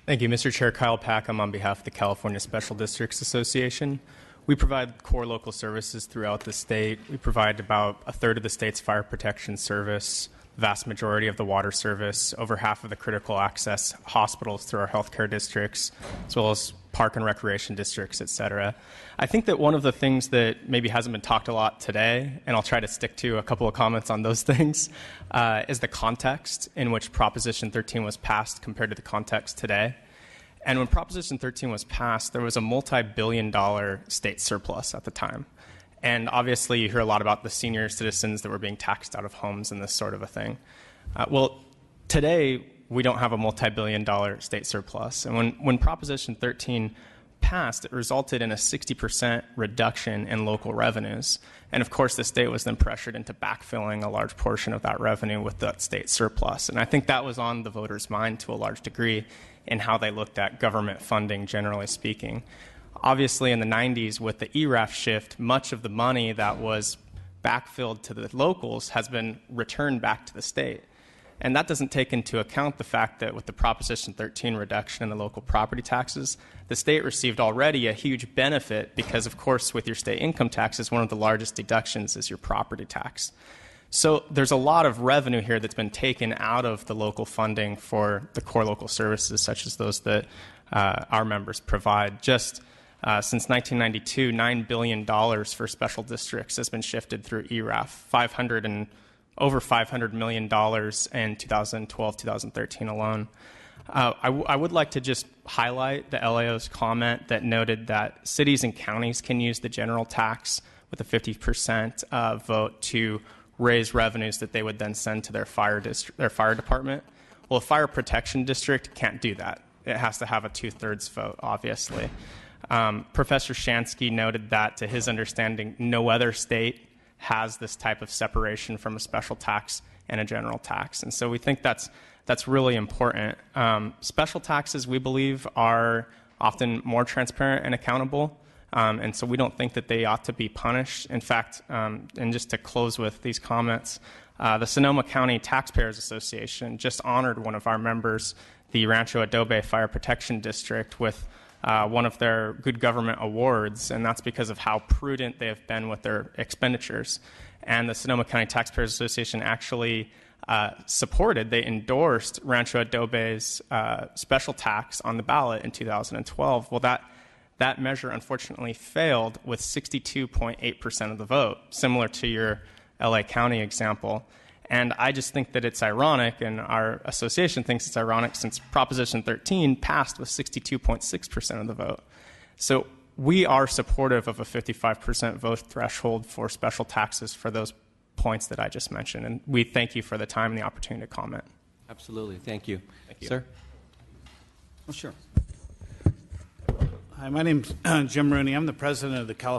Thank you, Mr. Chair. Kyle Packham on behalf of the California Special Districts Association. We provide core local services throughout the state. We provide about a third of the state's fire protection service, the vast majority of the water service, over half of the critical access hospitals through our healthcare districts, as well as park and recreation districts, et cetera. I think that one of the things that maybe hasn't been talked a lot today, and I'll try to stick to a couple of comments on those things, is the context in which Proposition 13 was passed compared to the context today. And when Proposition 13 was passed, there was a multi-billion-dollar state surplus at the time. And obviously, you hear a lot about the senior citizens that were being taxed out of homes and this sort of a thing. Well, today, we don't have a multi-billion-dollar state surplus. And when Proposition 13 passed, it resulted in a 60% reduction in local revenues. And of course, the state was then pressured into backfilling a large portion of that revenue with that state surplus. And I think that was on the voters' mind to a large degree in how they looked at government funding, generally speaking. Obviously, in the 90s, with the ERAF shift, much of the money that was backfilled to the locals has been returned back to the state. And that doesn't take into account the fact that with the Proposition 13 reduction in the local property taxes, the state received already a huge benefit because, of course, with your state income taxes, one of the largest deductions is your property tax. So there's a lot of revenue here that's been taken out of the local funding for the core local services, such as those that our members provide. Just since 1992, $9 billion for special districts has been shifted through ERAF, over $500 million in 2012-2013 alone. I would like to just highlight the LAO's comment that noted that cities and counties can use the general tax with a 50% vote to raise revenues that they would then send to their fire department. Well, a fire protection district can't do that. It has to have a 2/3 vote, obviously. Professor Shansky noted that, to his understanding, no other state has this type of separation from a special tax and a general tax. And so we think that's really important. Special taxes, we believe, are often more transparent and accountable. And so we don't think that they ought to be punished. In fact, and just to close with these comments, the Sonoma County Taxpayers Association just honored one of our members, the Rancho Adobe Fire Protection District, with one of their Good Government Awards, and that's because of how prudent they have been with their expenditures. And the Sonoma County Taxpayers Association actually they endorsed Rancho Adobe's special tax on the ballot in 2012. Well, that measure unfortunately failed with 62.8% of the vote, similar to your LA County example. And I just think that it's ironic, and our association thinks it's ironic, since Proposition 13 passed with 62.6% of the vote. So we are supportive of a 55% vote threshold for special taxes for those points that I just mentioned. And we thank you for the time and the opportunity to comment. Absolutely. Thank you. Thank you. Sir? Oh, sure. Hi, my name's Jim Rooney. I'm the president of the California